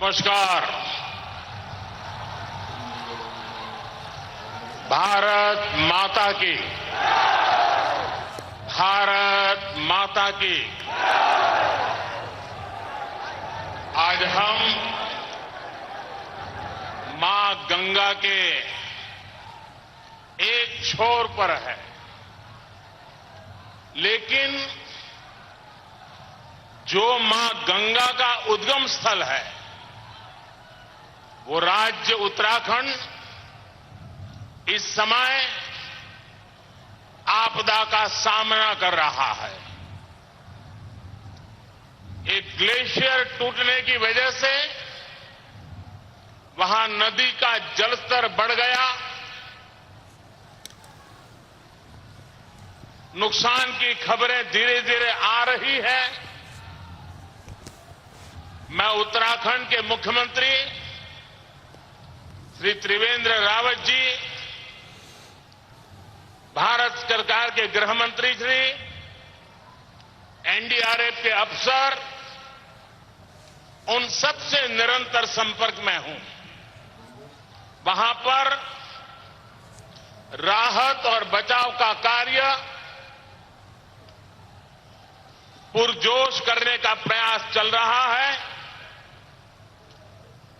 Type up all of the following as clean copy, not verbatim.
नमस्कार। भारत माता की, भारत माता की। आज हम मां गंगा के एक छोर पर है, लेकिन जो मां गंगा का उद्गम स्थल है वो राज्य उत्तराखंड इस समय आपदा का सामना कर रहा है। एक ग्लेशियर टूटने की वजह से वहां नदी का जलस्तर बढ़ गया, नुकसान की खबरें धीरे धीरे आ रही है। मैं उत्तराखंड के मुख्यमंत्री श्री त्रिवेंद्र रावत जी, भारत सरकार के गृह मंत्री श्री, एनडीआरएफ के अफसर, उन सबसे निरंतर संपर्क में हूं। वहां पर राहत और बचाव का कार्य पुरजोश करने का प्रयास चल रहा है।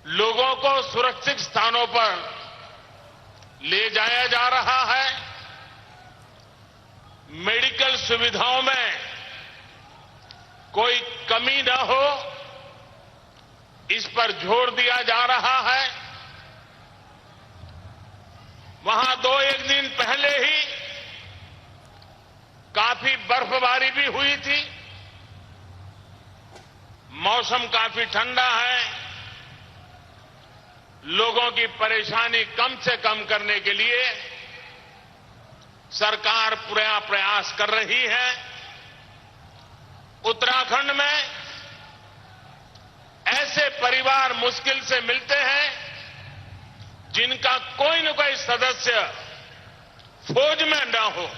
लोगों को सुरक्षित स्थानों पर ले जाया जा रहा है। मेडिकल सुविधाओं में कोई कमी न हो, इस पर जोर दिया जा रहा है। वहां एक दिन पहले ही काफी बर्फबारी भी हुई थी। मौसम काफी ठंडा है। लोगों की परेशानी कम से कम करने के लिए सरकार पूरा प्रयास कर रही है। उत्तराखंड में ऐसे परिवार मुश्किल से मिलते हैं जिनका कोई न कोई सदस्य फौज में न हो,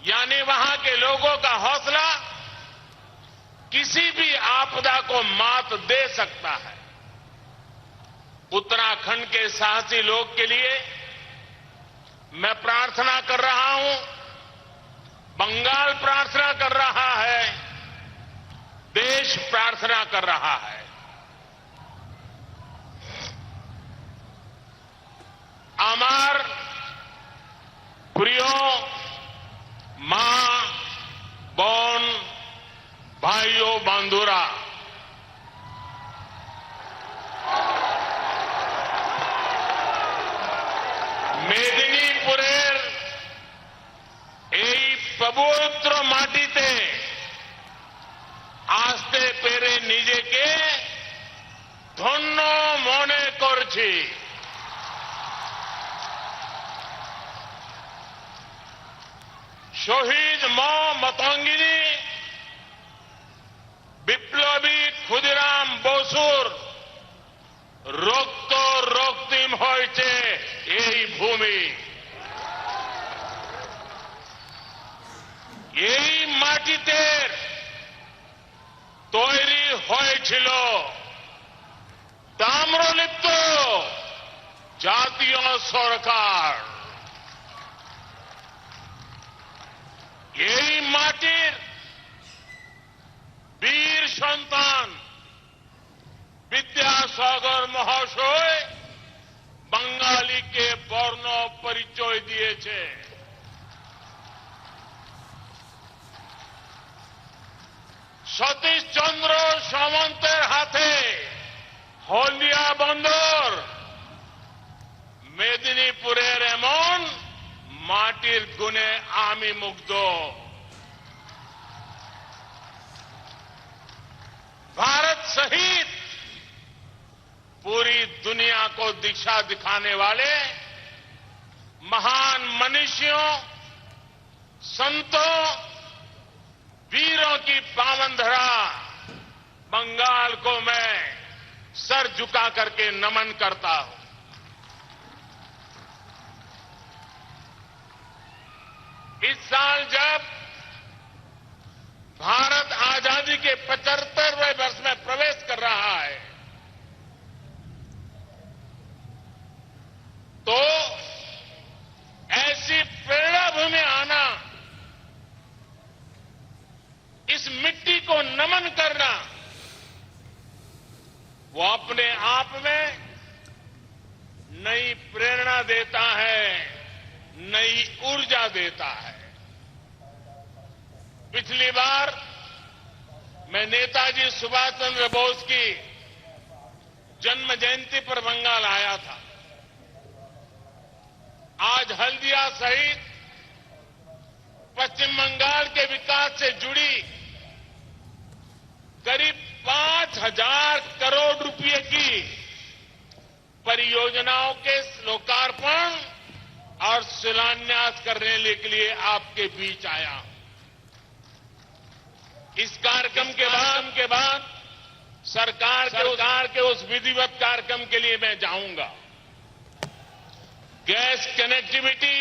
यानी वहां के लोगों का हौसला किसी भी आपदा को मात दे सकता है। उत्तराखंड के साहसी लोग के लिए मैं प्रार्थना कर रहा हूं, बंगाल प्रार्थना कर रहा है, देश प्रार्थना कर रहा है। আমার প্রিয় মা, বোন, ভাইও, বন্ধুরা, মেদিনীপুরের এই পবিত্র মাটিতে আসতে পেরে নিজেকে ধন্য মনে করছি। শহীদ মাতঙ্গিনী বিপ্লবী ক্ষুদিরাম বসুর রক্ত রক্তিম হয়েছে এই ভূমি। এই মাটিতে তৈরি হয়েছিল তাম্রলিপ্ত জাতীয় সরকার। এই মাটির বীর সন্তান বিদ্যাসাগর মহাশয় বাঙালিকে বর্ণ পরিচয় দিয়েছে। সতীশচন্দ্র সামন্তের হাতে হলদিয়া বন্দর মেদিনীপুরের এমন মাটির গুণে আমি মুগ্ধ। भारत सहित पूरी दुनिया को दिशा दिखाने वाले महान मनीषियों, संतों, वीरों की पावन धरा बंगाल को मैं सर झुका करके नमन करता हूं। इस साल जब भारत आजादी के 75वें वर्ष में प्रवेश कर रहा है, वो अपने आप में नई प्रेरणा देता है, नई ऊर्जा देता है। पिछली बार मैं नेताजी सुभाष चंद्र बोस की जन्म जयंती पर बंगाल आया था। आज हल्दिया सहित पश्चिम बंगाल के विकास से जुड़ी करीब 5,000 करोड़ रुपए की परियोजनाओं के लोकार्पण और शिलान्यास करने के लिए आपके बीच आया हूं। इस कार्यक्रम के बाद सरकार के उस विधिवत कार्यक्रम के लिए मैं जाऊंगा। गैस कनेक्टिविटी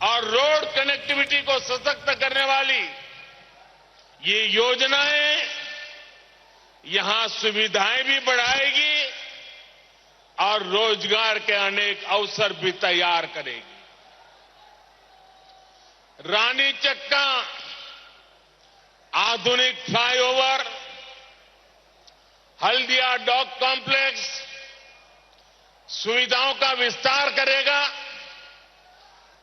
और रोड कनेक्टिविटी को सशक्त करने वाली ये योजनाएं यहां सुविधाएं भी बढ़ाएगी और रोजगार के अनेक अवसर भी तैयार करेगी। रानी चक्का आधुनिक फ्लाईओवर, हल्दिया डॉक कॉम्प्लेक्स सुविधाओं का विस्तार करेगा,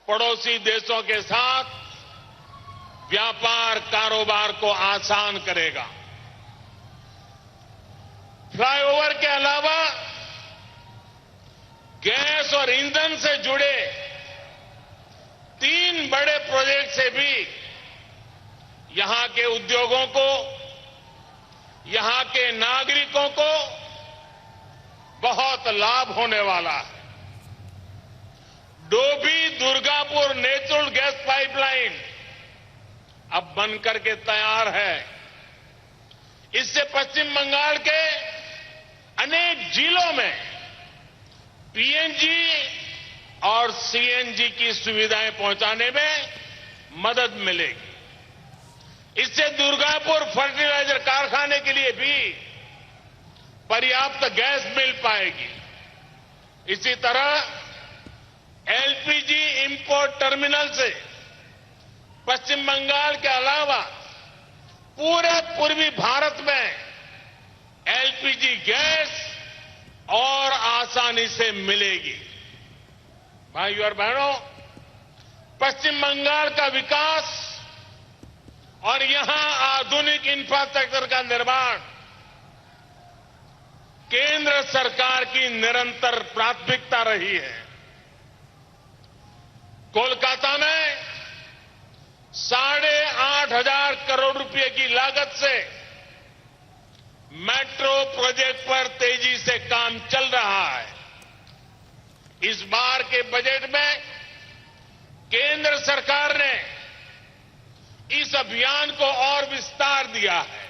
पड़ोसी देशों के साथ व्यापार कारोबार को आसान करेगा। फ्लाईओवर के अलावा गैस और ईंधन से जुड़े 3 बड़े प्रोजेक्ट से भी यहां के उद्योगों को, यहां के नागरिकों को बहुत लाभ होने वाला है। Dobhi Durgapur natural gas pipeline अब बनकर के तैयार है। इससे पश्चिम बंगाल के अनेक जिलों में पीएनजी और सीएनजी की सुविधाएं पहुंचाने में मदद मिलेगी। इससे दुर्गापुर फर्टिलाइजर कारखाने के लिए भी पर्याप्त गैस मिल पाएगी। इसी तरह एलपीजी इंपोर्ट टर्मिनल से पश्चिम बंगाल के अलावा पूरे पूर्वी भारत में एलपीजी गैस और आसानी से मिलेगी। भाइयों और बहनों, पश्चिम बंगाल का विकास और यहां आधुनिक इंफ्रास्ट्रक्चर का निर्माण केंद्र सरकार की निरंतर प्राथमिकता रही है। कोलकाता में 8,500 करोड़ रुपए की लागत से मेट्रो प्रोजेक्ट पर तेजी से काम चल रहा है। इस बार के बजट में केंद्र सरकार ने इस अभियान को और विस्तार दिया है।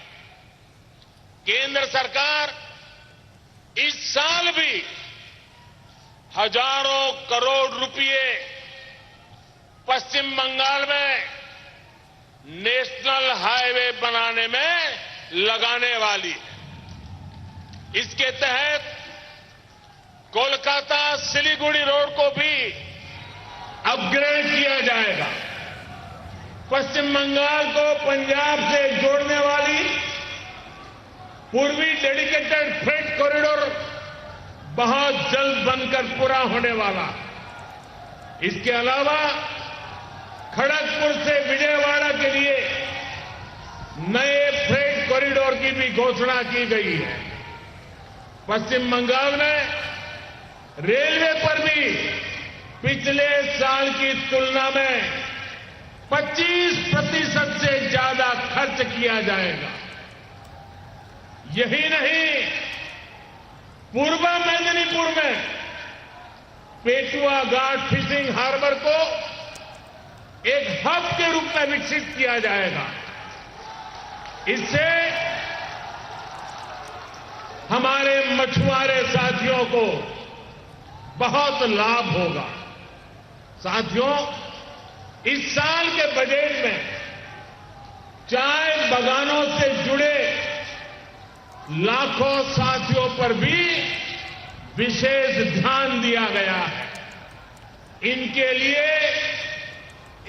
केंद्र सरकार इस साल भी हजारों करोड़ रुपए पश्चिम बंगाल में नेशनल हाईवे बनाने में लगाने वाली है। इसके तहत कोलकाता सिलीगुड़ी रोड को भी अपग्रेड किया जाएगा। पश्चिम बंगाल को पंजाब से जोड़ने वाली पूर्वी डेडिकेटेड फ्रेट कॉरिडोर बहुत जल्द बनकर पूरा होने वाला। इसके अलावा खड़गपुर से विजयवाड़ा के लिए नए फ्रेट कॉरिडोर की भी घोषणा की गई है। पश्चिम बंगाल में रेलवे पर भी पिछले साल की तुलना में 25% से ज्यादा खर्च किया जाएगा। यही नहीं, पूर्व मेदिनीपुर में पेटुआ घाट फिशिंग हार्बर को एक हब के रूप में विकसित किया जाएगा। इससे हमारे मछुआरे साथियों को बहुत लाभ होगा। साथियों, इस साल के बजट में चाय बागानों से जुड़े लाखों साथियों पर भी विशेष ध्यान दिया गया है। इनके लिए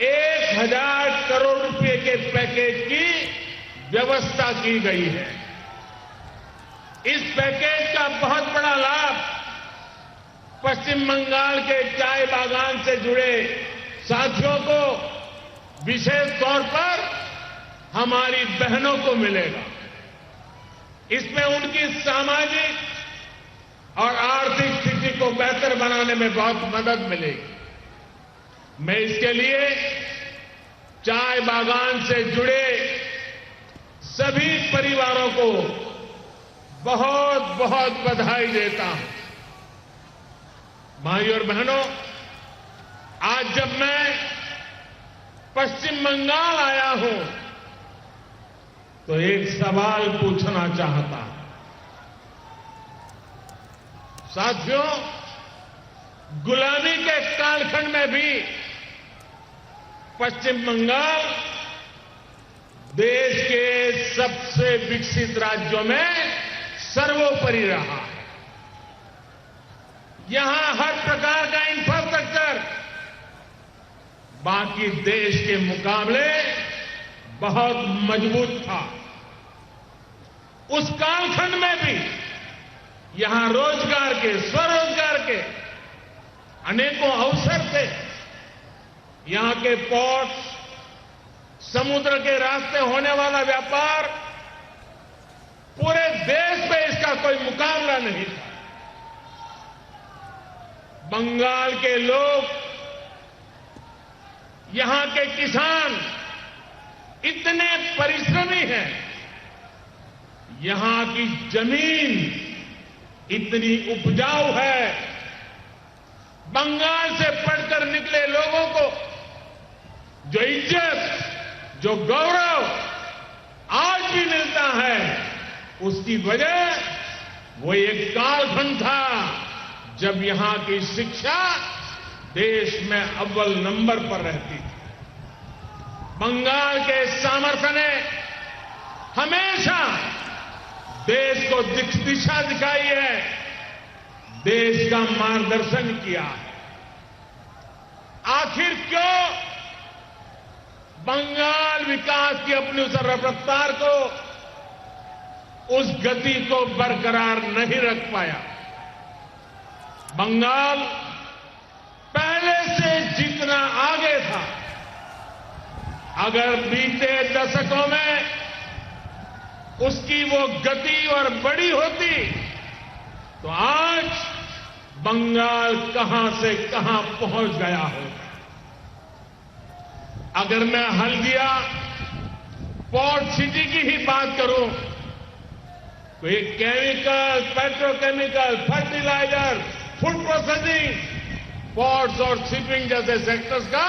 1,000 करोड़ रुपए के पैकेज की व्यवस्था की गई है। इस पैकेज का बहुत बड़ा लाभ पश्चिम बंगाल के चाय बागान से जुड़े साथियों को, विशेष तौर पर हमारी बहनों को मिलेगा। इसमें उनकी सामाजिक और आर्थिक स्थिति को बेहतर बनाने में बहुत मदद मिलेगी। मैं इसके लिए चाय बागान से जुड़े सभी परिवारों को बहुत बहुत बधाई देता हूं। भाइयों और बहनों, आज जब मैं पश्चिम बंगाल आया हूं तो एक सवाल पूछना चाहता हूं। साथियों, गुलामी के कालखंड में भी पश्चिम बंगाल देश के सबसे विकसित राज्यों में सर्वोपरि रहा है। यहां हर प्रकार का इंफ्रास्ट्रक्चर बाकी देश के मुकाबले बहुत मजबूत था। उस कालखंड में भी यहां रोजगार के, स्वरोजगार के अनेकों अवसर थे। यहां के पोर्ट्स, समुद्र के रास्ते होने वाला व्यापार, पूरे देश में इसका कोई मुकाबला नहीं था। बंगाल के लोग, यहां के किसान इतने परिश्रमी हैं, यहां की जमीन इतनी उपजाऊ है। बंगाल से पढ़कर निकले लोगों को जो इज्जत, जो गौरव आज भी मिलता है, उसकी वजह वो एक कालखंड था जब यहां की शिक्षा देश में अव्वल नंबर पर रहती थी। बंगाल के सामर्थ्य ने हमेशा देश को दिशा दिखाई है, देश का मार्गदर्शन किया है। आखिर क्यों बंगाल विकास की अपनी उस रफ्तार को, उस गति को बरकरार नहीं रख पाया? बंगाल पहले से जितना आगे था, अगर बीते दशकों में उसकी वो गति और बड़ी होती तो आज बंगाल कहां से कहां पहुंच गया होता। अगर मैं हल्दिया पोर्ट सिटी की ही बात करूं तो ये chemical, petrochemical, fertilizer, food processing, ports और शिपिंग जैसे सेक्टर्स का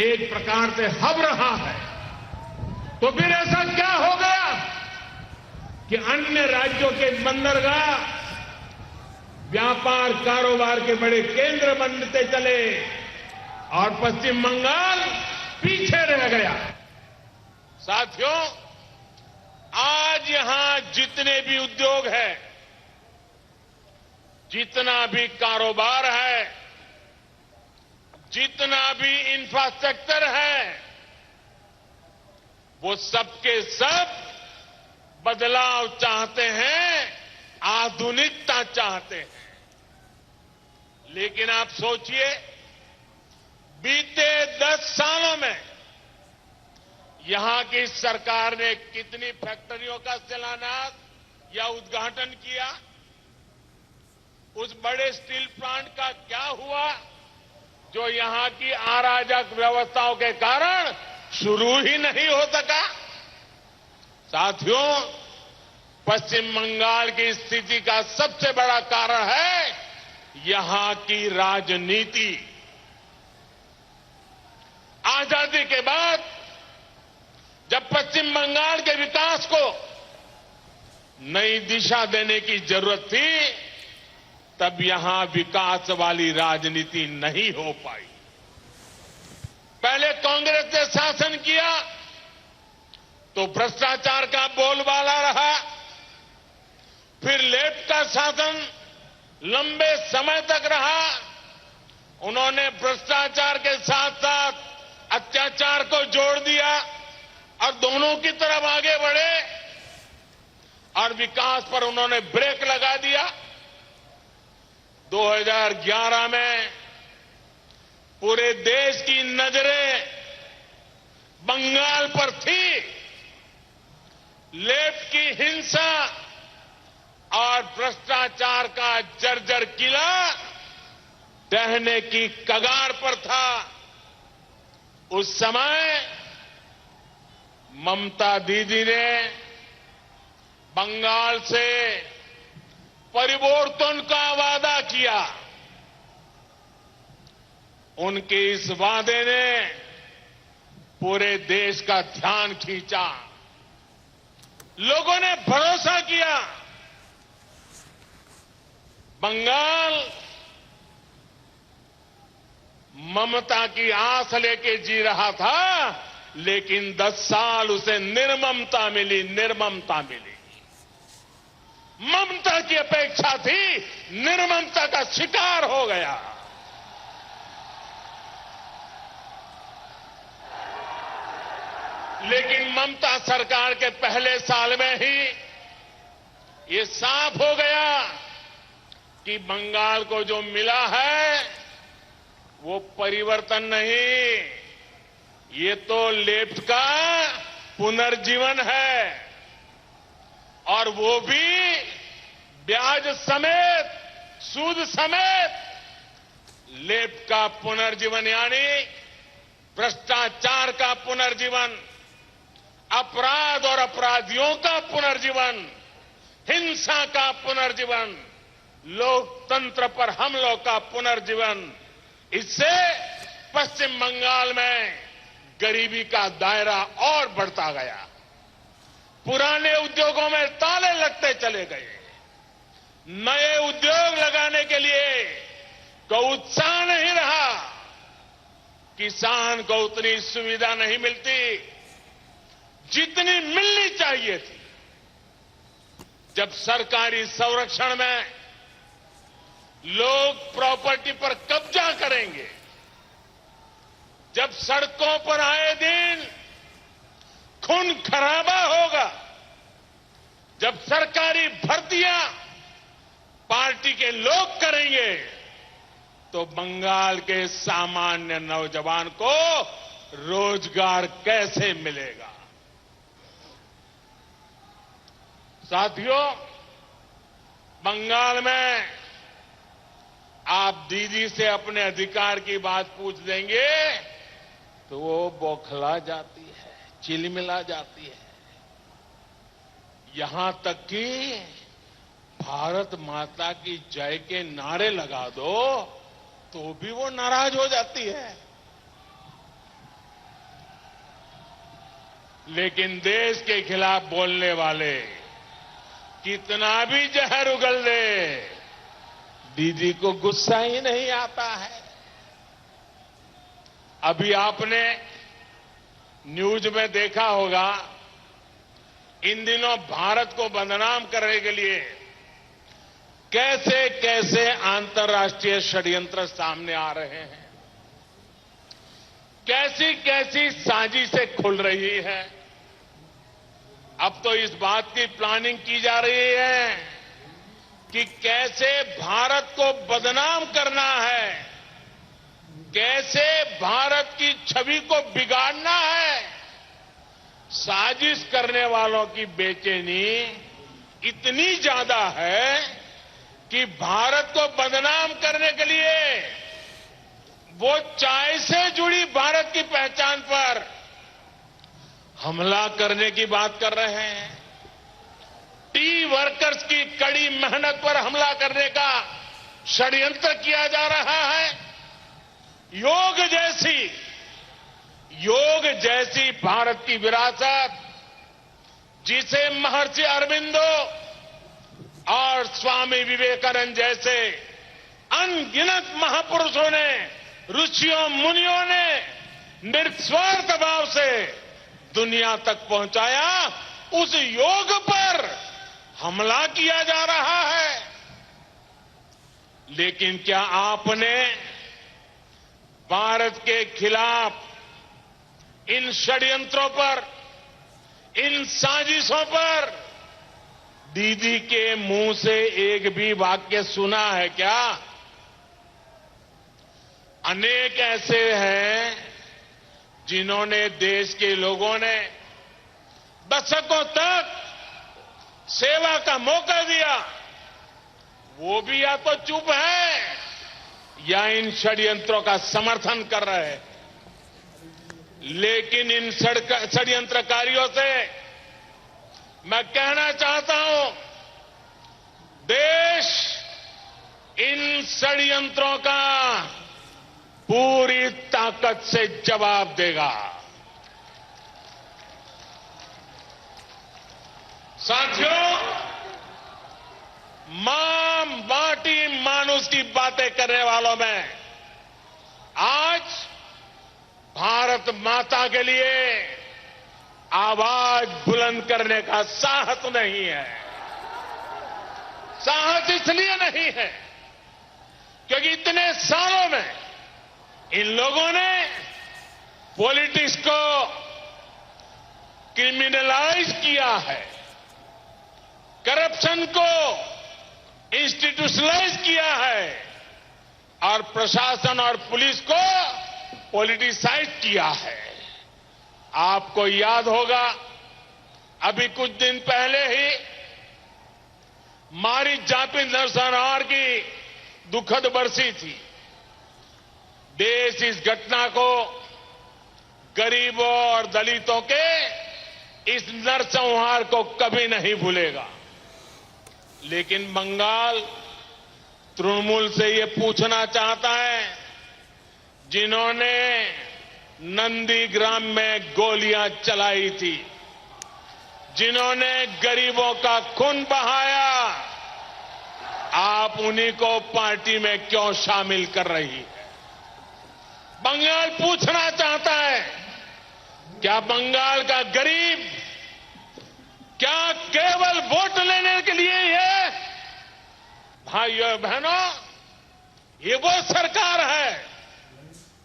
एक प्रकार से हब रहा है। तो फिर ऐसा क्या हो गया कि अन्य राज्यों के बंदरगाह व्यापार कारोबार के बड़े केंद्र बनते चले और पश्चिम बंगाल पीछे रह गया? साथियों, आज यहां जितने भी उद्योग है, जितना भी कारोबार है, जितना भी इंफ्रास्ट्रक्चर है, वो सबके सब बदलाव चाहते हैं, आधुनिकता चाहते हैं। लेकिन आप सोचिए, बीते 10 सालों में यहां की सरकार ने कितनी फैक्ट्रियों का शिलान्यास या उद्घाटन किया? उस बड़े स्टील प्लांट का क्या हुआ जो यहां की अराजक व्यवस्थाओं के कारण शुरू ही नहीं हो सका? साथियों, पश्चिम बंगाल की स्थिति का सबसे बड़ा कारण है यहां की राजनीति। आजादी के बाद जब पश्चिम बंगाल के विकास को नई दिशा देने की जरूरत थी, तब यहां विकास वाली राजनीति नहीं हो पाई। पहले कांग्रेस ने शासन किया तो भ्रष्टाचार का बोलबाला रहा। फिर लेफ्ट का शासन लंबे समय तक रहा। उन्होंने भ्रष्टाचार के साथ साथ अत्याचार को जोड़ दिया और दोनों की तरफ आगे बढ़े। और विकास पर उन्होंने ब्रेक लगा दिया। 2011 में पूरे देश की नजरें बंगाल पर थी। लेफ्ट की हिंसा और भ्रष्टाचार का जर्जर किला ढहने की कगार पर था। उस समय ममता दीदी ने बंगाल से परिवर्तन का वादा किया। उनके इस वादे ने पूरे देश का ध्यान खींचा। लोगों ने भरोसा किया। बंगाल ममता की आस लेके जी रहा था, लेकिन 10 साल उसे निर्ममता मिली, निर्ममता मिली। ममता की अपेक्षा थी, निर्ममता का शिकार हो गया। लेकिन ममता सरकार के पहले साल में ही ये साफ हो गया कि बंगाल को जो मिला है वो परिवर्तन नहीं, ये तो लेफ्ट का पुनर्जीवन है, और वो भी ब्याज समेत, सूद समेत। लेफ्ट का पुनर्जीवन यानी भ्रष्टाचार का पुनर्जीवन, अपराध और अपराधियों का पुनर्जीवन, हिंसा का पुनर्जीवन, लोकतंत्र पर हमलों का पुनर्जीवन। इससे पश्चिम बंगाल में गरीबी का दायरा और बढ़ता गया। पुराने उद्योगों में ताले लगते चले गए। नए उद्योग लगाने के लिए कोई उत्साह नहीं रहा। किसान को उतनी सुविधा नहीं मिलती जितनी मिलनी चाहिए थी। जब सरकारी संरक्षण में लोग प्रॉपर्टी पर कब्जा करेंगे, जब सड़कों पर आए दिन खून खराबा होगा, जब सरकारी भर्तियां पार्टी के लोग करेंगे, तो बंगाल के सामान्य नौजवान को रोजगार कैसे मिलेगा? साथियों, बंगाल में आप दीदी से अपने अधिकार की बात पूछ देंगे तो वो बौखला जाती है, चिलमिला जाती है। यहां तक कि भारत माता की जय के नारे लगा दो तो भी वो नाराज हो जाती है। लेकिन देश के खिलाफ बोलने वाले कितना भी जहर उगल दे, दीदी को गुस्सा ही नहीं आता है। अभी आपने न्यूज में देखा होगा, इन दिनों भारत को बदनाम करने के लिए कैसे कैसे अंतर्राष्ट्रीय षड्यंत्र सामने आ रहे हैं, कैसी कैसी साजिशें खुल रही है। अब तो इस बात की प्लानिंग की जा रही है कि कैसे भारत को बदनाम करना है, कैसे भारत की छवि को बिगाड़ना है। साजिश करने वालों की बेचैनी इतनी ज्यादा है कि भारत को बदनाम करने के लिए वो चाय से जुड़ी भारत की पहचान पर हमला करने की बात कर रहे हैं। टी वर्कर्स की कड़ी मेहनत पर हमला करने का षड्यंत्र किया जा रहा है। योग जैसी भारत की विरासत, जिसे महर्षि अरबिंदो और स्वामी विवेकानंद जैसे अनगिनत महापुरुषों ने, ऋषियों मुनियों ने निस्वार्थ भाव से दुनिया तक पहुंचाया, उस योग पर हमला किया जा रहा है। लेकिन क्या आपने भारत के खिलाफ इन षड्यंत्रों पर, इन साजिशों पर दीदी के मुंह से एक भी वाक्य सुना है क्या? अनेक ऐसे हैं जिन्होंने देश के लोगों ने दशकों तक सेवा का मौका दिया, वो भी या तो चुप है या इन षड्यंत्रों का समर्थन कर रहे हैं। लेकिन इन षड्यंत्रकारियों से मैं कहना चाहता हूं, देश इन षड्यंत्रों का पूरी ताकत से जवाब देगा। साथियों, मां माटी मानुष की बातें करने वालों में आज भारत माता के लिए आवाज बुलंद करने का साहस नहीं है। साहस इसलिए नहीं है क्योंकि इतने सालों में इन लोगों ने पॉलिटिक्स को क्रिमिनलाइज किया है, करप्शन को इंस्टीट्यूशनलाइज किया है और प्रशासन और पुलिस को पॉलिटिसाइज किया है। आपको याद होगा, अभी कुछ दिन पहले ही मारी जाति नरसंहार की दुखद बरसी थी। देश इस घटना को गरीबों और दलितों के इस नरसंहार को कभी नहीं भूलेगा। लेकिन बंगाल तृणमूल से ये पूछना चाहता है, जिन्होंने नंदीग्राम में गोलियां चलाई थी, जिन्होंने गरीबों का खून बहाया, आप उन्हीं को पार्टी में क्यों शामिल कर रही है? बंगाल पूछना चाहता है, क्या बंगाल का गरीब क्या केवल वोट लेने के लिए है? भाइयों बहनों, ये वो सरकार है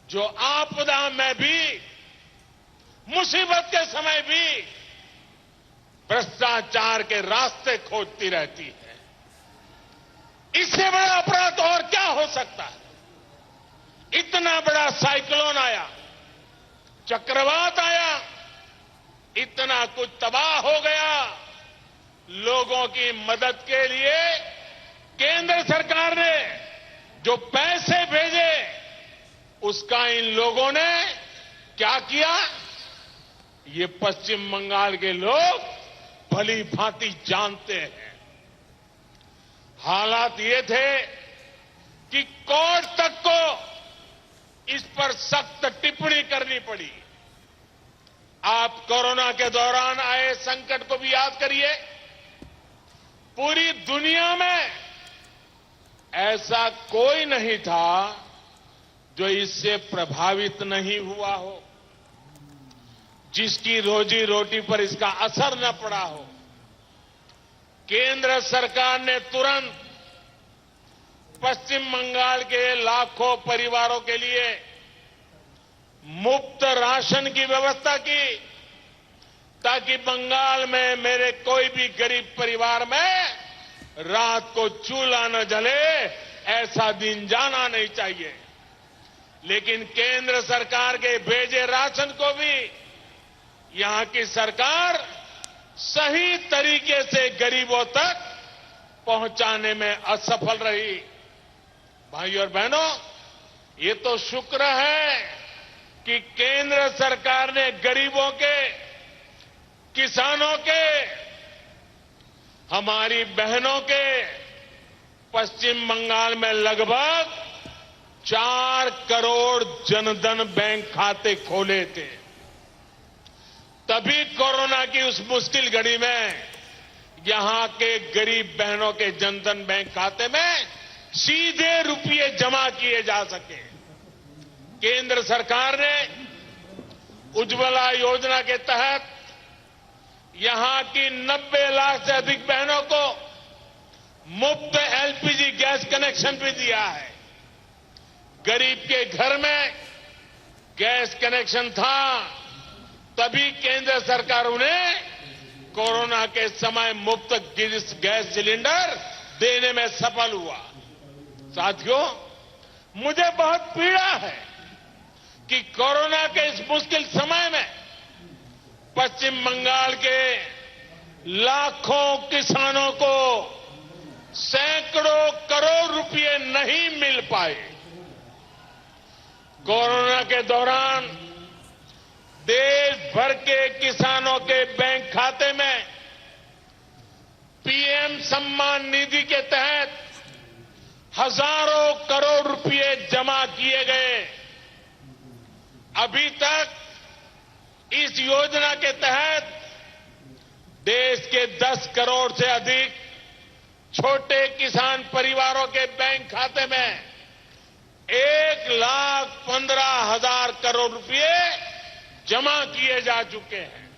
जो आपदा में भी, मुसीबत के समय भी भ्रष्टाचार के रास्ते खोजती रहती है। इससे बड़ा अपराध और क्या हो सकता है? इतना बड़ा साइक्लोन आया, चक्रवात आया, इतना कुछ तबाह हो गया। लोगों की मदद के लिए केंद्र सरकार ने जो पैसे भेजे, उसका इन लोगों ने क्या किया, ये पश्चिम बंगाल के लोग भली भांति जानते हैं। हालात ये थे कि कोर्ट तक को इस पर सख्त टिप्पणी करनी पड़ी। आप कोरोना के दौरान आए संकट को भी याद करिए। पूरी दुनिया में ऐसा कोई नहीं था जो इससे प्रभावित नहीं हुआ हो, जिसकी रोजी रोटी पर इसका असर न पड़ा हो। केंद्र सरकार ने तुरंत पश्चिम बंगाल के लाखों परिवारों के लिए मुफ्त राशन की व्यवस्था की, ताकि बंगाल में मेरे कोई भी गरीब परिवार में रात को चूल्हा न जले, ऐसा दिन जाना नहीं चाहिए। लेकिन केंद्र सरकार के भेजे राशन को भी यहां की सरकार सही तरीके से गरीबों तक पहुंचाने में असफल रही। भाइयों और बहनों, ये तो शुक्र है कि केंद्र सरकार ने गरीबों के, किसानों के, हमारी बहनों के पश्चिम बंगाल में लगभग 4 करोड़ जनधन बैंक खाते खोले थे। तभी कोरोना की उस मुश्किल घड़ी में यहां के गरीब बहनों के जनधन बैंक खाते में सीधे रुपये जमा किए जा सके। केंद्र सरकार ने उज्ज्वला योजना के तहत यहां की 90 लाख से अधिक बहनों को मुफ्त एलपीजी गैस कनेक्शन भी दिया है। गरीब के घर में गैस कनेक्शन था, तभी केंद्र सरकार उन्हें कोरोना के समय मुफ्त गैस सिलेंडर देने में सफल हुआ। साथियों, मुझे बहुत पीड़ा है कि कोरोना के इस मुश्किल समय में पश्चिम बंगाल के लाखों किसानों को सैकड़ों करोड़ रुपए नहीं मिल पाए। कोरोना के दौरान देश भर के किसानों के बैंक खाते में पीएम सम्मान निधि के तहत हजारों करोड़ रुपए जमा किए गए। अभी तक इस योजना के तहत देश के 10 करोड़ से अधिक छोटे किसान परिवारों के बैंक खाते में 1,15,000 करोड़ रुपए जमा किए जा चुके हैं।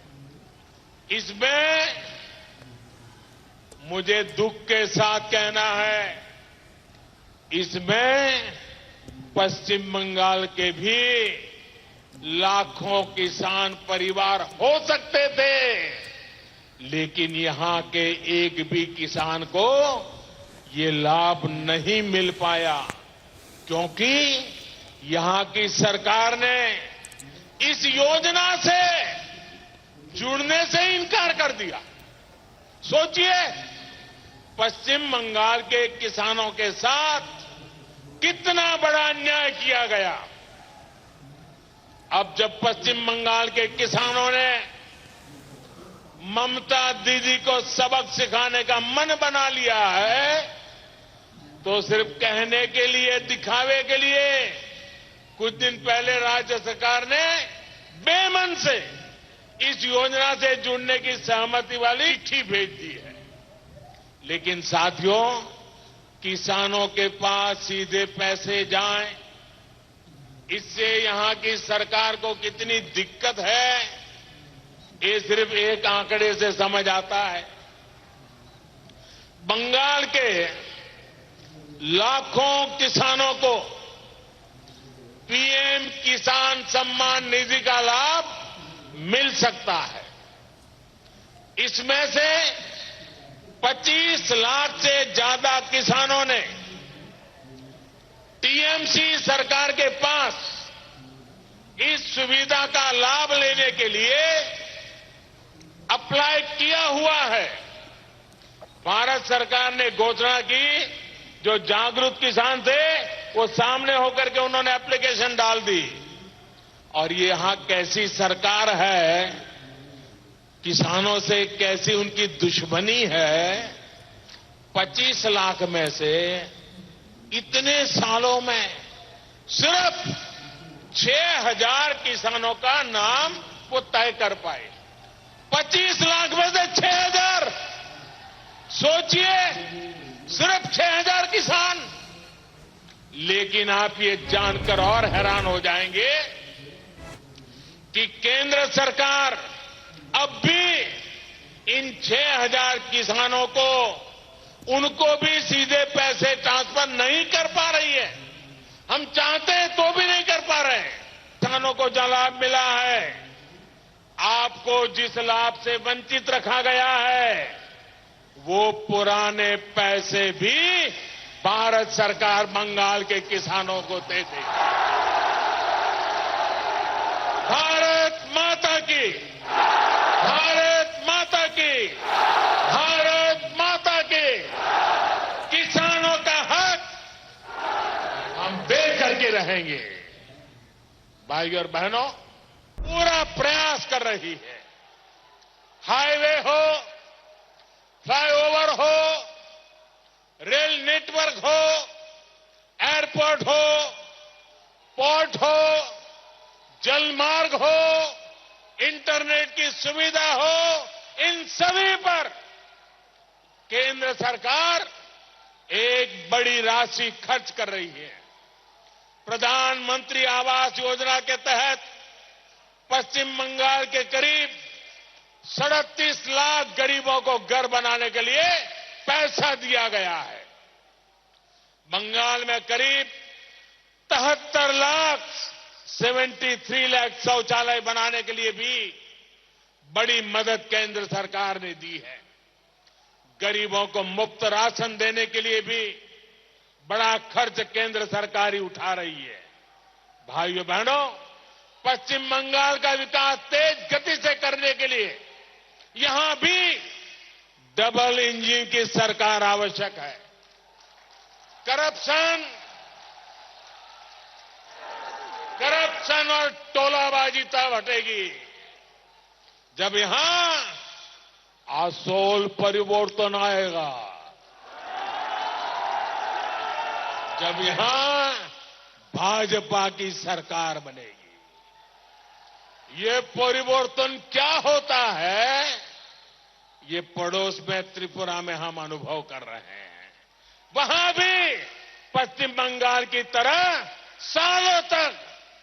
इसमें मुझे दुख के साथ कहना है, इसमें पश्चिम बंगाल के भी लाखों किसान परिवार हो सकते थे, लेकिन यहां के एक भी किसान को ये लाभ नहीं मिल पाया, क्योंकि यहां की सरकार ने इस योजना से जुड़ने से इनकार कर दिया। सोचिए, पश्चिम बंगाल के किसानों के साथ कितना बड़ा अन्याय किया गया। अब जब पश्चिम बंगाल के किसानों ने ममता दीदी को सबक सिखाने का मन बना लिया है, तो सिर्फ कहने के लिए, दिखावे के लिए कुछ दिन पहले राज्य सरकार ने बेमन से इस योजना से जुड़ने की सहमति वाली चिट्ठी भेज दी है। लेकिन साथियों, किसानों के पास सीधे पैसे जाएं, इससे यहां की सरकार को कितनी दिक्कत है, ये सिर्फ एक आंकड़े से समझ आता है। बंगाल के लाखों किसानों को पीएम किसान सम्मान निधि का लाभ मिल सकता है। इसमें से 25 लाख से ज्यादा किसानों ने टीएमसी सरकार के पास इस सुविधा का लाभ लेने के लिए अप्लाई किया हुआ है। भारत सरकार ने घोषणा की, जो जागरूक किसान थे वो सामने होकर के उन्होंने एप्लीकेशन डाल दी। और ये यहां कैसी सरकार है, किसानों से कैसी उनकी दुश्मनी है। 25 लाख में से इतने सालों में सिर्फ 6,000 किसानों का नाम वो तय कर पाए। 25 लाख में से 6,000, सोचिए, सिर्फ 6,000 किसान। लेकिन आप ये जानकर और हैरान हो जाएंगे कि केंद्र सरकार अब भी इन 6,000 किसानों को, उनको भी सीधे पैसे ट्रांसफर नहीं कर पा रही है। हम चाहते हैं तो भी नहीं कर पा रहे हैं। किसानों को जो लाभ मिला है, आपको जिस लाभ से वंचित रखा गया है, वो पुराने पैसे भी भारत सरकार बंगाल के किसानों को दे देगी। भारत माता की, भारत माता की, भारत माता की। किसानों का हक हम दे करके रहेंगे। भाई और बहनों, पूरा प्रयास कर रही है। हाईवे हो, फ्लाईओवर हो, रेल नेटवर्क हो, एयरपोर्ट हो, पोर्ट हो, जलमार्ग हो, इंटरनेट की सुविधा हो, इन सभी पर केंद्र सरकार एक बड़ी राशि खर्च कर रही है। प्रधानमंत्री आवास योजना के तहत पश्चिम बंगाल के करीब 37 लाख गरीबों को घर बनाने के लिए पैसा दिया गया है। बंगाल में करीब 73 लाख शौचालय बनाने के लिए भी बड़ी मदद केंद्र सरकार ने दी है। गरीबों को मुफ्त राशन देने के लिए भी बड़ा खर्च केंद्र सरकार ही उठा रही है। भाइयों बहनों, पश्चिम बंगाल का विकास तेज गति से करने के लिए यहां भी डबल इंजन की सरकार आवश्यक है। करप्शन और टोलाबाजी तब हटेगी जब यहां आसोल परिवर्तन आएगा, जब यहां भाजपा की सरकार बनेगी। ये परिवर्तन क्या होता है, ये पड़ोस में त्रिपुरा में हम अनुभव कर रहे हैं। वहां भी पश्चिम बंगाल की तरह सालों तक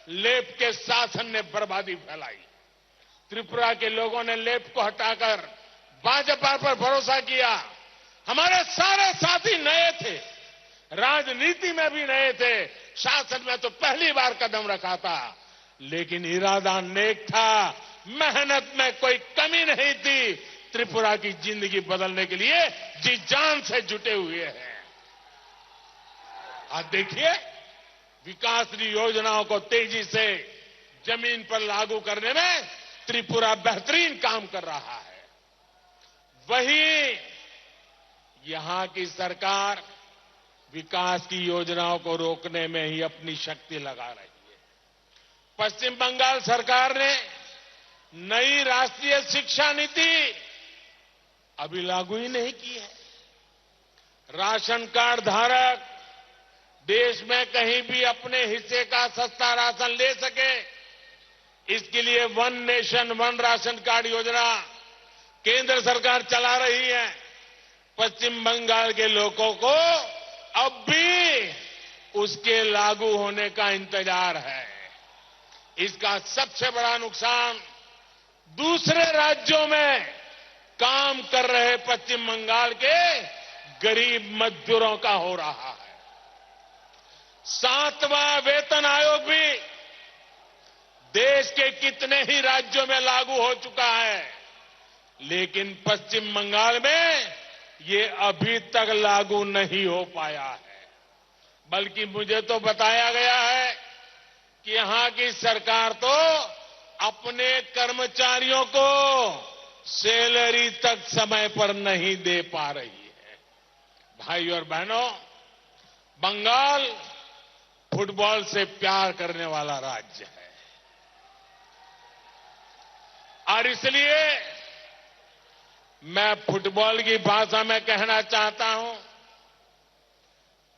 लेप के शासन ने बर्बादी फैलाई। त्रिपुरा के लोगों ने लेप को हटाकर भाजपा पर भरोसा किया। हमारे सारे साथी नए थे, राजनीति में भी नए थे, शासन में तो पहली बार कदम रखा था, लेकिन इरादा नेक था, मेहनत में कोई कमी नहीं थी। त्रिपुरा की जिंदगी बदलने के लिए जी जान से जुटे हुए हैं। आज देखिए, विकास की योजनाओं को तेजी से जमीन पर लागू करने में त्रिपुरा बेहतरीन काम कर रहा है। वहीं यहां की सरकार विकास की योजनाओं को रोकने में ही अपनी शक्ति लगा रही है। पश्चिम बंगाल सरकार ने नई राष्ट्रीय शिक्षा नीति अभी लागू ही नहीं की है। राशन कार्ड धारक देश में कहीं भी अपने हिस्से का सस्ता राशन ले सके, इसके लिए one nation one ration card योजना केंद्र सरकार चला रही है। पश्चिम बंगाल के लोगों को अब भी उसके लागू होने का इंतजार है। इसका सबसे बड़ा नुकसान दूसरे राज्यों में काम कर रहे पश्चिम बंगाल के गरीब मजदूरों का हो रहा है। 7वां वेतन आयोग भी देश के कितने ही राज्यों में लागू हो चुका है, लेकिन पश्चिम बंगाल में ये अभी तक लागू नहीं हो पाया है। बल्कि मुझे तो बताया गया है कि यहां की सरकार तो अपने कर्मचारियों को सैलरी तक समय पर नहीं दे पा रही है। भाई और बहनों, बंगाल फुटबॉल से प्यार करने वाला राज्य है और इसलिए मैं फुटबॉल की भाषा में कहना चाहता हूं,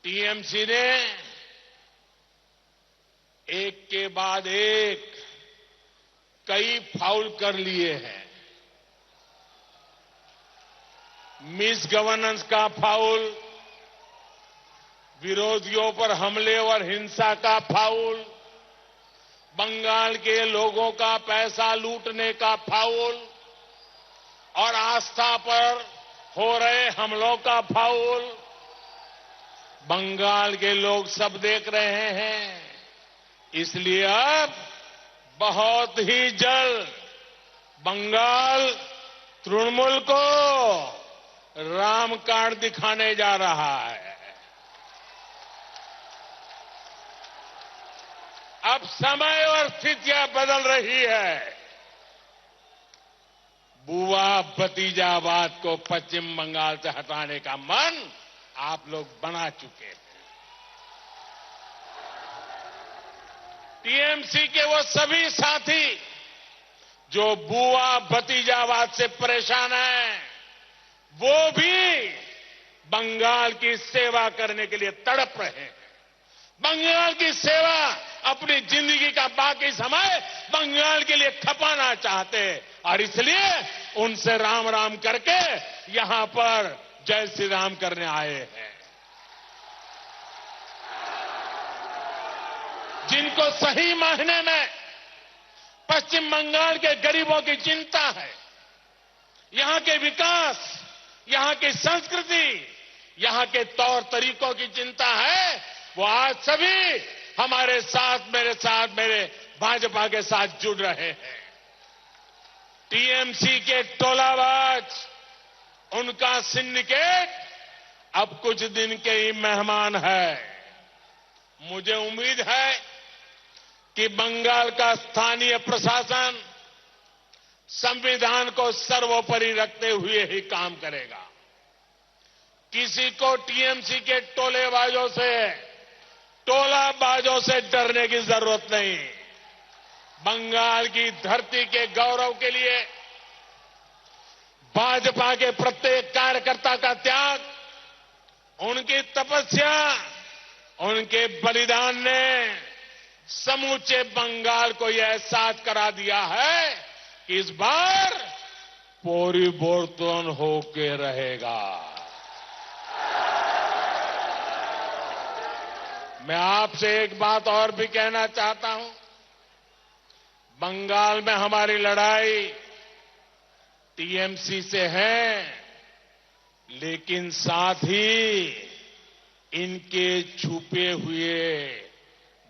टीएमसी ने एक के बाद एक कई फाउल कर लिए हैं। मिस गवर्नेंस का फाउल, विरोधियों पर हमले और हिंसा का फाउल, बंगाल के लोगों का पैसा लूटने का फाउल और आस्था पर हो रहे हमलों का फाउल बंगाल के लोग सब देख रहे हैं। इसलिए अब बहुत ही जल्द बंगाल तृणमूल को राम कार्ड दिखाने जा रहा है। अब समय और स्थितियां बदल रही है। बुआ भतीजावाद को पश्चिम बंगाल से हटाने का मन आप लोग बना चुके हैं। टीएमसी के वो सभी साथी जो बुआ भतीजावाद से परेशान हैं, वो भी बंगाल की सेवा करने के लिए तड़प रहे हैं। बंगाल की सेवा, अपनी जिंदगी का बाकी समय बंगाल के लिए खपाना चाहते हैं और इसलिए उनसे राम राम करके यहां पर जय श्री राम करने आए हैं। जिनको सही मायने में पश्चिम बंगाल के गरीबों की चिंता है, यहां के विकास, यहां की संस्कृति, यहां के तौर तरीकों की चिंता है, वो आज सभी हमारे साथ, मेरे भाजपा के साथ जुड़ रहे हैं। टीएमसी के टोलाबाज, उनका सिंडिकेट अब कुछ दिन के ही मेहमान है। मुझे उम्मीद है कि बंगाल का स्थानीय प्रशासन संविधान को सर्वोपरि रखते हुए ही काम करेगा। किसी को टीएमसी के टोलाबाजों से डरने की जरूरत नहीं। बंगाल की धरती के गौरव के लिए भाजपा के प्रत्येक कार्यकर्ता का त्याग, उनकी तपस्या, उनके बलिदान ने समूचे बंगाल को यह एहसास करा दिया है कि इस बार परिवर्तन होके रहेगा। मैं आपसे एक बात और भी कहना चाहता हूं। बंगाल में हमारी लड़ाई टीएमसी से है, लेकिन साथ ही इनके छुपे हुए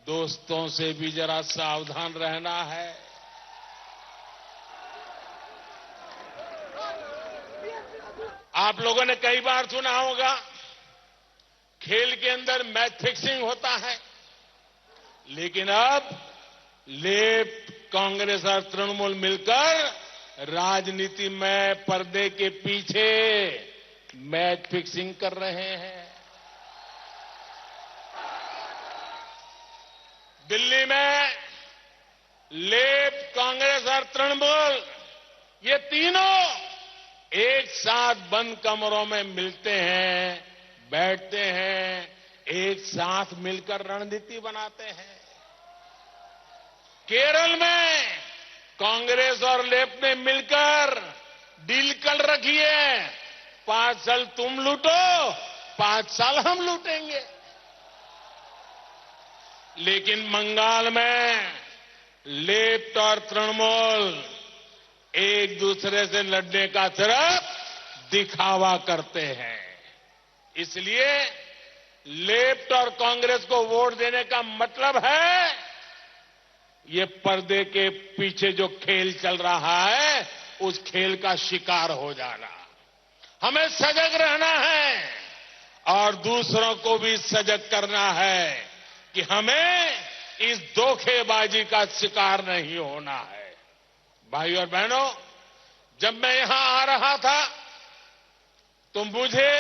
दोस्तों से भी जरा सावधान रहना है। आप लोगों ने कई बार सुना होगा, खेल के अंदर मैच फिक्सिंग होता है, लेकिन अब लेफ्ट, कांग्रेस और तृणमूल मिलकर राजनीति में पर्दे के पीछे मैच फिक्सिंग कर रहे हैं। दिल्ली में लेफ्ट, कांग्रेस और तृणमूल, ये तीनों एक साथ बंद कमरों में मिलते हैं, बैठते हैं, एक साथ मिलकर रणनीति बनाते हैं। केरल में कांग्रेस और लेफ्ट ने मिलकर डील कर रखी है, 5 साल तुम लूटो, 5 साल हम लूटेंगे। लेकिन बंगाल में लेफ्ट और तृणमूल एक दूसरे से लड़ने का सिर्फ दिखावा करते हैं। इसलिए लेफ्ट और कांग्रेस को वोट देने का मतलब है ये पर्दे के पीछे जो खेल चल रहा है, उस खेल का शिकार हो जाना। हमें सजग रहना है और दूसरों को भी सजग करना है कि हमें इस धोखेबाजी का शिकार नहीं होना है। भाई और बहनों, जब मैं यहां आ रहा था तो मुझे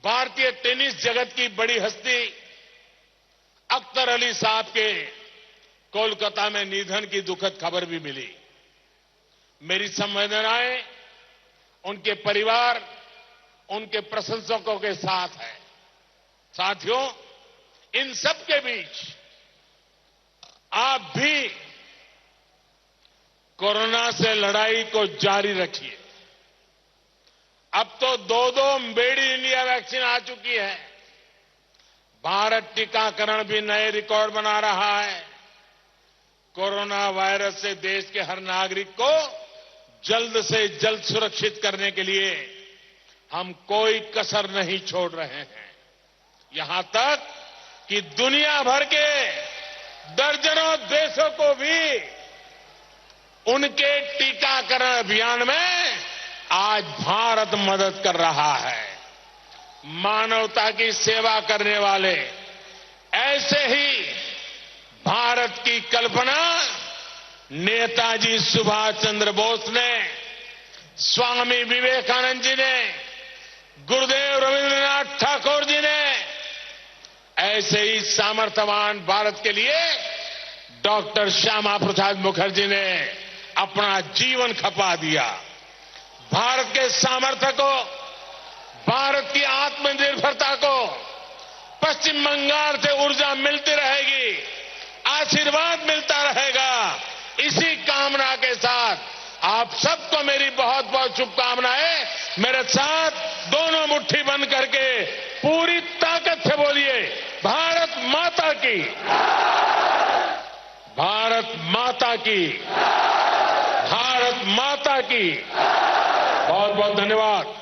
भारतीय टेनिस जगत की बड़ी हस्ती अख्तर अली साहब के कोलकाता में निधन की दुखद खबर भी मिली। मेरी संवेदनाएं उनके परिवार, उनके प्रशंसकों के साथ है। साथियों, इन सब के बीच आप भी कोरोना से लड़ाई को जारी रखिए। अब तो 2 मेड इन इंडिया वैक्सीन आ चुकी है। भारत टीकाकरण भी नए रिकॉर्ड बना रहा है। कोरोना वायरस से देश के हर नागरिक को जल्द से जल्द सुरक्षित करने के लिए हम कोई कसर नहीं छोड़ रहे हैं। यहां तक कि दुनिया भर के दर्जनों देशों को भी उनके टीकाकरण अभियान में आज भारत मदद कर रहा है। मानवता की सेवा करने वाले ऐसे ही भारत की कल्पना नेताजी सुभाष चंद्र बोस ने, स्वामी विवेकानंद जी ने, गुरुदेव रविंद्रनाथ ठाकुर जी ने, ऐसे ही सामर्थ्यवान भारत के लिए डॉक्टर श्यामा प्रसाद मुखर्जी ने अपना जीवन खपा दिया। भारत के सामर्थ्य को, भारत की आत्मनिर्भरता को पश्चिम बंगाल से ऊर्जा मिलती रहेगी, आशीर्वाद मिलता रहेगा। इसी कामना के साथ आप सबको मेरी बहुत बहुत शुभकामनाएं। मेरे साथ दोनों मुट्ठी बंद करके पूरी ताकत से बोलिए, भारत माता की, भारत माता की, भारत माता की। बहुत बहुत धन्यवाद।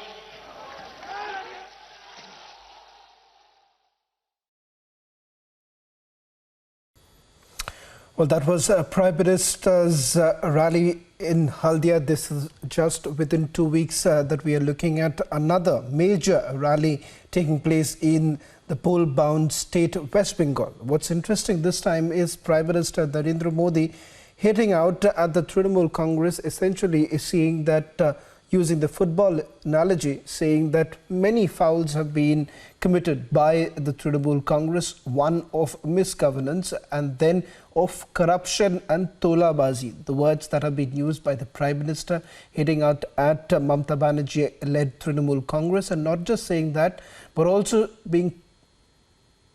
Well, that was Prime Minister's rally in Haldia. This is just within 2 weeks that we are looking at another major rally taking place in the poll-bound state West Bengal. What's interesting this time is Prime Minister Narendra Modi hitting out at the Trinamool Congress, essentially is seeing that, using the football analogy, saying that many fouls have been committed by the Trinamool Congress, one of misgovernance and then of corruption and tolabazi, the words that have been used by the Prime Minister hitting out at Mamata Banerjee-led Trinamool Congress, and not just saying that, but also being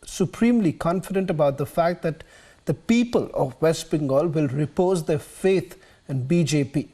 supremely confident about the fact that the people of West Bengal will repose their faith in BJP.